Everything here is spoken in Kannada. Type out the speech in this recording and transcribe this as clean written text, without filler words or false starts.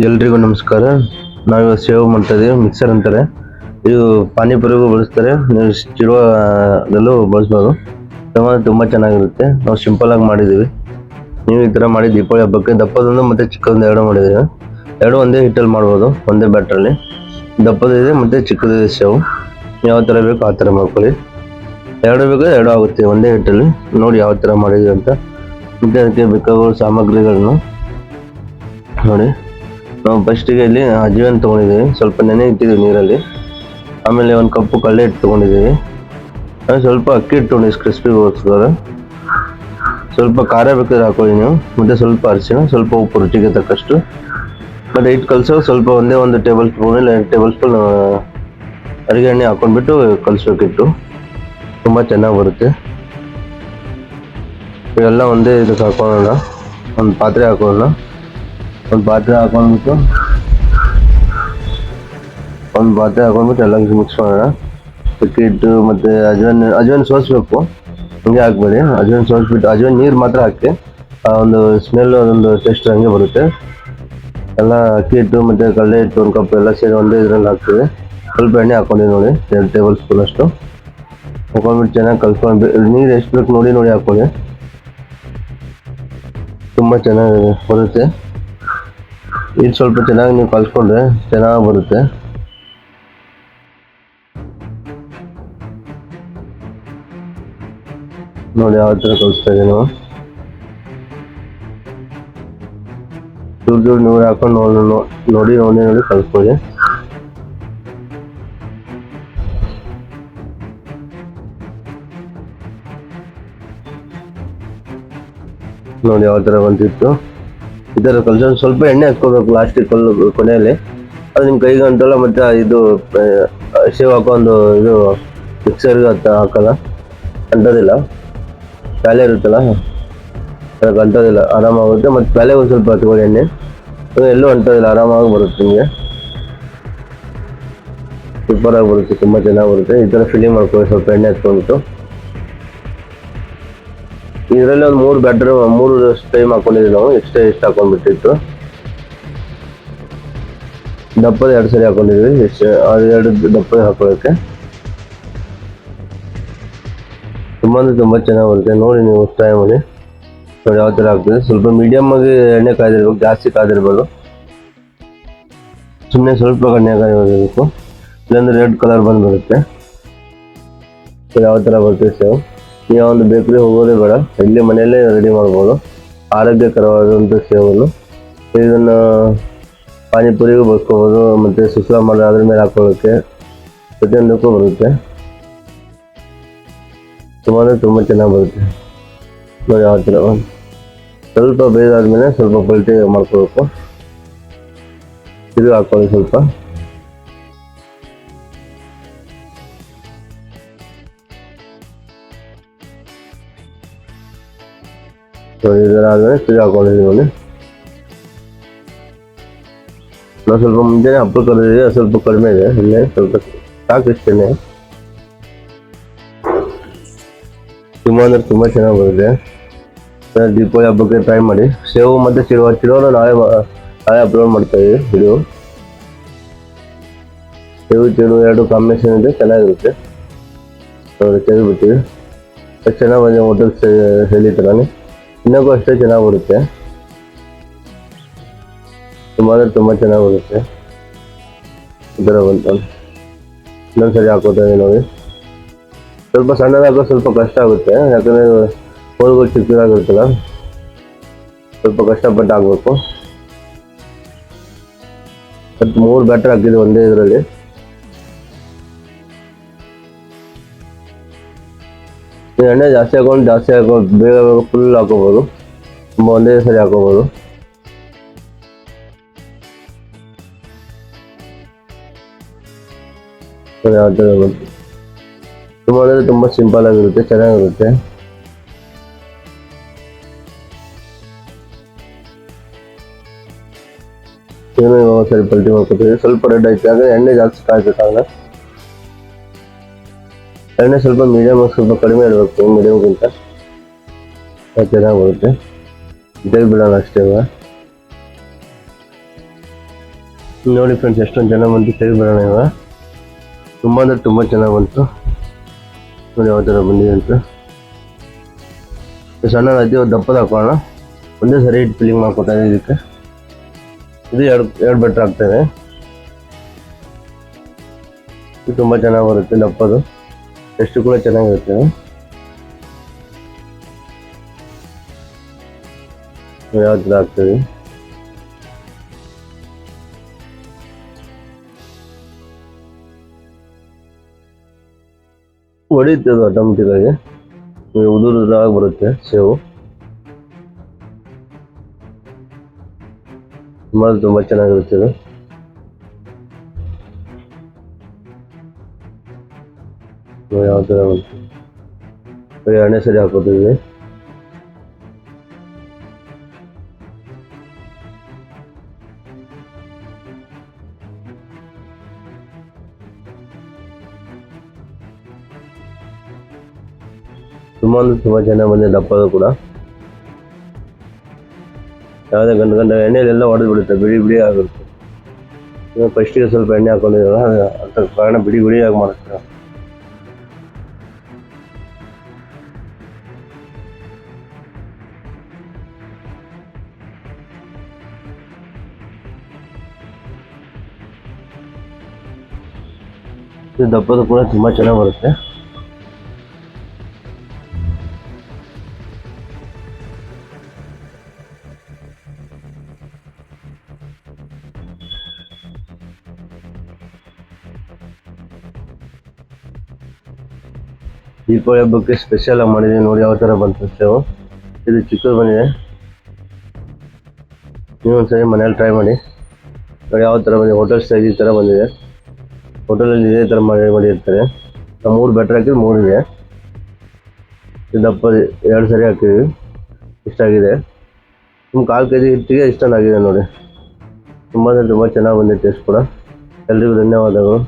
ಎಲ್ರಿಗೂ ನಮಸ್ಕಾರ. ನಾವಿವಾಗ ಸೇವ್ ಮಾಡ್ತಾ ಇದೀವಿ. ಮಿಕ್ಸರ್ ಅಂತಾರೆ, ಇದು ಪಾನಿಪುರಿಗೂ ಬಳಸ್ತಾರೆ, ನೀವು ಚಿರುವಾಗಲು ಬಳಸ್ಬೋದು. ತುಂಬ ಚೆನ್ನಾಗಿರುತ್ತೆ. ನಾವು ಸಿಂಪಲ್ ಆಗಿ ಮಾಡಿದ್ದೀವಿ. ನೀವು ಈ ಥರ ಮಾಡಿ ದೀಪಾವಳಿ ಹಬ್ಬಕ್ಕೆ ದಪ್ಪದೊಂದು ಮತ್ತು ಚಿಕ್ಕದೊಂದು ಎರಡು ಮಾಡಿದ್ದೀವಿ. ಎರಡು ಒಂದೇ ಹಿಟ್ಟಲ್ಲಿ ಮಾಡ್ಬೋದು, ಒಂದೇ ಬ್ಯಾಟ್ರಲ್ಲಿ. ದಪ್ಪದಿದೆ ಮತ್ತು ಚಿಕ್ಕದಿದೆ ಸೇವು. ಯಾವ ಥರ ಬೇಕು ಆ ಥರ ಮಾಡ್ಕೊಳ್ಳಿ. ಎರಡು ಬೇಕಾದ್ರೆ ಎರಡು ಆಗುತ್ತೆ ಒಂದೇ ಹಿಟ್ಟಲ್ಲಿ. ನೋಡಿ ಯಾವ ಥರ ಮಾಡಿದ್ದೀವಿ ಅಂತ. ಮತ್ತು ಅದಕ್ಕೆ ಬೇಕಾಗುವ ಸಾಮಗ್ರಿಗಳನ್ನು ನೋಡಿ. ನಾವು ಫಸ್ಟಿಗೆ ಇಲ್ಲಿ ಅಜ್ವಾನ ತೊಗೊಂಡಿದ್ದೀವಿ, ಸ್ವಲ್ಪ ನೆನೆ ಇಟ್ಟಿದ್ದೀವಿ ನೀರಲ್ಲಿ. ಆಮೇಲೆ ಒಂದು ಕಪ್ಪು ಕಡಲೆ ಹಿಟ್ಟು ತೊಗೊಂಡಿದ್ದೀವಿ. ಸ್ವಲ್ಪ ಅಕ್ಕಿ ಹಿಟ್ಟು ತೊಗೊಂಡಿದ್ದೀವಿ ಕ್ರಿಸ್ಪಿಗೋಸ್ಕರ. ಸ್ವಲ್ಪ ಖಾರ ಬೇಕಾದ್ರೆ ಹಾಕೊಳ್ಳಿ ನೀವು. ಮತ್ತು ಸ್ವಲ್ಪ ಅರಿಶಿಣ, ಸ್ವಲ್ಪ ಉಪ್ಪು ರುಚಿಗೆ ತಕ್ಕಷ್ಟು. ಮತ್ತು ಹಿಟ್ಟು ಕಲಸೋ ಸ್ವಲ್ಪ ಒಂದೇ ಒಂದು ಟೇಬಲ್ ಸ್ಪೂನ್ ಇಲ್ಲ 2 ಟೇಬಲ್ ಸ್ಪೂನ್ ಅಡುಗೆ ಎಣ್ಣೆ ಹಾಕೊಂಡ್ಬಿಟ್ಟು ಕಲಿಸ್ಬೇಕಿತ್ತು. ತುಂಬ ಚೆನ್ನಾಗಿ ಬರುತ್ತೆ. ಇವೆಲ್ಲ ಒಂದೇ ಇದಕ್ಕೆ ಹಾಕೊಳ್ಳೋಣ. ಒಂದು ಪಾತ್ರೆ ಹಾಕೊಳ್ಳೋಣ. ಒಂದು ಪಾತ್ರೆ ಹಾಕೊಂಡ್ಬಿಟ್ಟು ಎಲ್ಲ ಮಿಕ್ಸ್ ಮಾಡೋಣ. ಅಕ್ಕಿ ಹಿಟ್ಟು ಮತ್ತು ಅಜ್ವಾನ ಸೋಸಬೇಕು, ಹಂಗೆ ಹಾಕ್ಬೇಡಿ. ಅಜ್ವಾನ ಸೋಸ್ಬಿಟ್ಟು ಅಜ್ವಾನ ನೀರು ಮಾತ್ರ ಹಾಕಿ, ಒಂದು ಸ್ಮೆಲ್ ಒಂದು ಟೇಸ್ಟ್ ಹಂಗೆ ಬರುತ್ತೆ. ಎಲ್ಲ ಅಕ್ಕಿ ಹಿಟ್ಟು ಮತ್ತು ಕಡಲೆ ಹಿಟ್ಟು ಒಂದು ಕಪ್ ಎಲ್ಲ ಸೇರಿ ಒಂದೇ ಇದರಲ್ಲಿ ಹಾಕ್ತೀವಿ. ಸ್ವಲ್ಪ ಎಣ್ಣೆ ಹಾಕ್ಕೊಂಡಿವಿ ನೋಡಿ, 2 ಟೇಬಲ್ ಸ್ಪೂನ್ ಅಷ್ಟು ಹಾಕೊಂಡ್ಬಿಟ್ಟು ಚೆನ್ನಾಗಿ ಕಲ್ಸ್ಕೊಂಡು, ನೀರು ಎಷ್ಟು ಬೇಕು ನೋಡಿ ಹಾಕ್ಕೊಳ್ಳಿ. ತುಂಬ ಚೆನ್ನಾಗಿ ಬರುತ್ತೆ. ಇದು ಸ್ವಲ್ಪ ಚೆನ್ನಾಗಿ ನೀವು ಕಲಿಸ್ಕೊಂಡ್ರೆ ಚೆನ್ನಾಗಿ ಬರುತ್ತೆ. ನೋಡಿ ಯಾವ ಥರ ಕಲಿಸ್ತಾ ಇದ್ದೀವಿ ನಾವು. ಚೂರು ನೀರು ಹಾಕೊಂಡು ನೋಡಿ ಕಲಿಸ್ಕೊಳ್ಳಿ. ನೋಡಿ ಯಾವ ಥರ ಬಂದಿತ್ತು. ಈ ಥರ ಕಲಿಸೋ ಸ್ವಲ್ಪ ಎಣ್ಣೆ ಹಾಕ್ಕೋಬೇಕು ಲಾಸ್ಟಿಗೆ ಕೊನೆಯಲ್ಲಿ. ಅದು ನಿಮ್ಮ ಕೈಗೆ ಅಂತಲ್ಲ. ಮತ್ತು ಇದು ಸೇವ್ ಹಾಕೊಂಡು ಇದು ಮಿಕ್ಸರ್ಗೆ ಹಾಕಲ್ಲ, ಅಂಟೋದಿಲ್ಲ. ಪ್ಯಾಲೆ ಇರುತ್ತಲ್ಲ, ಅದಕ್ಕೆ ಅಂಟೋದಿಲ್ಲ, ಆರಾಮಾಗುತ್ತೆ. ಮತ್ತು ಪ್ಯಾಲೆಗೆ ಒಂದು ಸ್ವಲ್ಪ ಹಚ್ಕೊಳ್ಳಿ ಎಣ್ಣೆ, ಎಲ್ಲೂ ಅಂಟೋದಿಲ್ಲ, ಆರಾಮಾಗಿ ಬರುತ್ತೆ ನಿಮಗೆ. ಸೂಪರಾಗಿ ಬರುತ್ತೆ, ತುಂಬ ಚೆನ್ನಾಗಿ ಬರುತ್ತೆ. ಈ ಥರ ಫಿಲ್ಲಿಂಗ್ ಮಾಡ್ಕೊಳ್ಳಿ ಸ್ವಲ್ಪ ಎಣ್ಣೆ ಹಚ್ಕೊಂಡ್ಬಿಟ್ಟು. ಇದರಲ್ಲಿ ಒಂದು 3 ಬ್ಯಾಟರ್ 3 ಟೈಮ್ ಹಾಕೊಂಡಿದ್ದೀವಿ ನಾವು. ಎಷ್ಟು ಹಾಕೊಂಡ್ಬಿಟ್ಟಿತ್ತು. ದಪ್ಪದ 2 ಸರಿ ಹಾಕೊಂಡಿದ್ವಿ. ಅದು 2 ದಪ್ಪದ ಹಾಕೊಳ್ಳೋಕ್ಕೆ ತುಂಬ ಚೆನ್ನಾಗಿ ಬರುತ್ತೆ. ನೋಡಿ ನೀವು ಟ್ರೈ ಮಾಡಿ. ನೋಡಿ ಯಾವ ಥರ ಆಗ್ತದೆ. ಸ್ವಲ್ಪ ಮೀಡಿಯಮ್ ಆಗಿ ಎಣ್ಣೆ ಕಾಯ್ದಿರ್ಬೇಕು, ಜಾಸ್ತಿ ಕಾಯ್ದಿರ್ಬೋದು. ಸುಮ್ಮನೆ ಸ್ವಲ್ಪ ಎಣ್ಣೆ ಕಾಯಿರಬೇಕು, ಇಲ್ಲಾಂದ್ರೆ ರೆಡ್ ಕಲರ್ ಬಂದುಬಿಡುತ್ತೆ. ಯಾವ ಥರ ಬರುತ್ತೆ ಸೇವ್. ನೀವು ಒಂದು ಬೇಕ್ರಿ ಹೋಗೋದೇ ಬೇಡ, ಇಲ್ಲಿ ಮನೆಯಲ್ಲೇ ರೆಡಿ ಮಾಡ್ಬೋದು ಆರೋಗ್ಯಕರವಾದಂಥ ಸೇವನ್ನು. ಇದನ್ನು ಪಾನಿಪುರಿಗೂ ಬಳಸ್ಕೋಬೋದು, ಮತ್ತು ಸುಸ್ಲಾ ಮಾಡಿ ಅದ್ರ ಮೇಲೆ ಹಾಕೊಳ್ಳೋಕ್ಕೆ ಪ್ರತಿಯೊಂದಕ್ಕೂ ಬರುತ್ತೆ. ತುಂಬ ಚೆನ್ನಾಗಿ ಬರುತ್ತೆ. ನೋಡಿ ಯಾವ ಥರ. ಸ್ವಲ್ಪ ಬೇಯ್ದಾದ್ಮೇಲೆ ಸ್ವಲ್ಪ ಪಲ್ಟಿ ಮಾಡ್ಕೋಬೇಕು. ಇದು ಹಾಕೊಳ್ಳಿ ಸ್ವಲ್ಪ. ಇದರ ಆದ್ಮೇಲೆ ತಿರುಗಿ ಹಾಕೊಂಡಿದ್ದೀವಿ. ನಾವು ಸ್ವಲ್ಪ ಮುಂಚೆನೇ ಹಪ್ಪಳ ಕರೆದಿದ್ದೀವಿ, ಅದು ಸ್ವಲ್ಪ ಕಡಿಮೆ ಇದೆ. ಇಲ್ಲೇ ಸ್ವಲ್ಪ ಸಾಕು ಇಷ್ಟೇ. ತುಂಬ ಚೆನ್ನಾಗಿ ಬರುತ್ತೆ. ದೀಪಾವಳಿ ಹಬ್ಬಕ್ಕೆ ಟ್ರೈ ಮಾಡಿ. ಸೇವು ಮತ್ತು ಚಿರೋನ ನಾಳೆ ಅಪ್ಲೋಡ್ ಮಾಡ್ತಾ ಇದ್ದೀವಿ ವಿಡಿಯೋ. ಸೇವು ಚಿರು 2 ಕಾಂಬಿನೇಷನ್ ಇದೆ, ಚೆನ್ನಾಗಿರುತ್ತೆ. ತೆಗೆದುಬಿಡ್ತೀವಿ. ಎಷ್ಟು ಚೆನ್ನಾಗಿ ಬಂದಿದೆ ಹೋಟೆಲ್ ಶೈಲಿ ಥರನೇ. ಇನ್ನೂ ಅಷ್ಟೇ ಚೆನ್ನಾಗಿ ಬರುತ್ತೆ. ತುಂಬ ಚೆನ್ನಾಗಿ ಬರುತ್ತೆ. ಈ ಥರ ಬಂತು. ಇನ್ನೊಂದು ಸರಿ ಹಾಕೋತಾ ಇದ್ದೀವಿ ನೋಡಿ. ಸ್ವಲ್ಪ ಸಣ್ಣದಾಗೋ ಸ್ವಲ್ಪ ಕಷ್ಟ ಆಗುತ್ತೆ, ಯಾಕಂದರೆ ಹೋಳ್ಗಳು ಚಿಕ್ಕದಾಗಿರುತ್ತಲ್ಲ, ಸ್ವಲ್ಪ ಕಷ್ಟಪಟ್ಟು ಹಾಕಬೇಕು. ಮತ್ತು 3 ಬ್ಯಾಟರ್ ಹಾಕಿದ್ವಿ ಒಂದೇ ಇದರಲ್ಲಿ. ಎಣ್ಣೆ ಜಾಸ್ತಿ ಬೇಗ ಫುಲ್ ಹಾಕೋಬೋದು, ಒಂದೇ ಸರಿ ಹಾಕೋಬೋದು. ತುಂಬ ಸಿಂಪಲ್ ಆಗಿರುತ್ತೆ, ಚೆನ್ನಾಗಿರುತ್ತೆ. ಏನೋ ಇವಾಗ ಸರಿ ಪಲ್ಟಿ ಮಾಡ್ಕೊತೀವಿ. ಸ್ವಲ್ಪ ರೆಡ್ ಆಯ್ತು, ಆದರೆ ಎಣ್ಣೆ ಜಾಸ್ತಿ ಕಾಯ್ಬೇಕಾಗಲ್ಲ. ಎಣ್ಣೆ ಸ್ವಲ್ಪ ಮೀಡಿಯಮ್, ಸ್ವಲ್ಪ ಕಡಿಮೆ ಇಡಬೇಕು, ಮೀಡಿಯಮ್ಗಿಂತ ಚೆನ್ನಾಗಿ ಬರುತ್ತೆ. ತೆಗೆದು ಬಿಡೋಣ ಅಷ್ಟೇ. ನೋಡಿ ಫ್ರೆಂಡ್ಸ್, ಎಷ್ಟೊಂದು ಜನ ಬಂತು. ತೆಗೆದುಬಿಡೋಣ ಇವಾಗ. ತುಂಬ ಅಂದರೆ ತುಂಬ ಚೆನ್ನಾಗಿ ಬಂತು. ನೋಡಿ ಯಾವ ಥರ ಬಂದಿದೆ ಅಂತ. ಸಣ್ಣ ಅತಿ ದಪ್ಪದ ಹಾಕೋಣ. ಒಂದೇ ಸರಿ ಇಟ್ಟು ಫಿಲ್ಲಿಂಗ್ ಮಾಡ್ಕೊತಾ ಇದಕ್ಕೆ. ಇದು ಎರಡು ಬೆಟ್ರ್ ಆಗ್ತಾಯಿದೆ. ಇದು ತುಂಬ ಚೆನ್ನಾಗಿ ಬರುತ್ತೆ ದಪ್ಪದು. ಟೇಸ್ಟ್ ಕೂಡ ಚೆನ್ನಾಗಿರುತ್ತೆ. ಯಾವ ಥರ ಆಗ್ತದೆ. ಹೊಡಿಯುತ್ತೆ ಅದು ಆಟೋಮೆಟಿಕ್ಕಾಗಿ. ಉದುರುದಾಗಿ ಬರುತ್ತೆ ಸೇವು. ತುಂಬ ಚೆನ್ನಾಗಿರುತ್ತೆ ಇದು. ಯಾವ ಥರ ಬಂತು. ಎರಡನೇ ಸರಿ ಹಾಕೋತೀವಿ. ತುಂಬ ಚೆನ್ನಾಗಿ ಬಂದಿದೆ ದಪ್ಪದು ಕೂಡ. ಯಾವುದೇ ಗಂಟೆ ಎಣ್ಣೆಯಲ್ಲೆಲ್ಲ ಹೊಡೆದು ಬಿಡುತ್ತೆ, ಬಿಡಿ ಬಿಡಿ ಆಗುತ್ತೆ. ಫಸ್ಟಿಗೆ ಸ್ವಲ್ಪ ಎಣ್ಣೆ ಹಾಕೊಂಡಿರಲ್ಲ, ಅದ್ರ ಕಾರಣ ಬಿಡಿ ಬಿಡಿಯಾಗಿ ಮಾಡುತ್ತೆ. ಇದು ದಪ್ಪದು ಕೂಡ ತುಂಬ ಚೆನ್ನಾಗಿ ಬರುತ್ತೆ. ದೀಪಾವಳಿ ಹಬ್ಬಕ್ಕೆ ಸ್ಪೆಷಲ್ ಆಗಿ ಮಾಡಿದ್ದೀನಿ. ನೋಡಿ ಯಾವ ಥರ ಬಂತು ಸೇವು. ಇದು ಚಿಕ್ಕದು ಬಂದಿದೆ. ನೀವು ಒಂದ್ಸರಿ ಮನೇಲಿ ಟ್ರೈ ಮಾಡಿ. ನೋಡಿ ಯಾವ ಥರ ಬಂದಿದೆ. ಹೋಟೆಲ್ ಸ್ಟೈಲ್ ಈ ಥರ ಬಂದಿದೆ. ಹೋಟೆಲಲ್ಲಿ ಇದೇ ಥರ ಮಾಡಿರ್ತಾರೆ. ನಾವು 3 ಬೆಟ್ರ್ ಹಾಕಿದ್ರೆ 3 ಇದೆ. ಇದು ದಪ್ಪ 2 ಸರಿ ಹಾಕಿದ್ವಿ. ಇಷ್ಟಾಗಿದೆ. ನಿಮ್ಮ 1/4 kg ಹಿಟ್ಟಿಗೆ ಇಷ್ಟೊಂದಾಗಿದೆ ನೋಡಿ. ತುಂಬ ಅಂದರೆ ತುಂಬ ಚೆನ್ನಾಗಿ ಬಂದಿದೆ ಟೇಸ್ಟ್ ಕೂಡ. ಎಲ್ರಿಗೂ ಧನ್ಯವಾದಗಳು.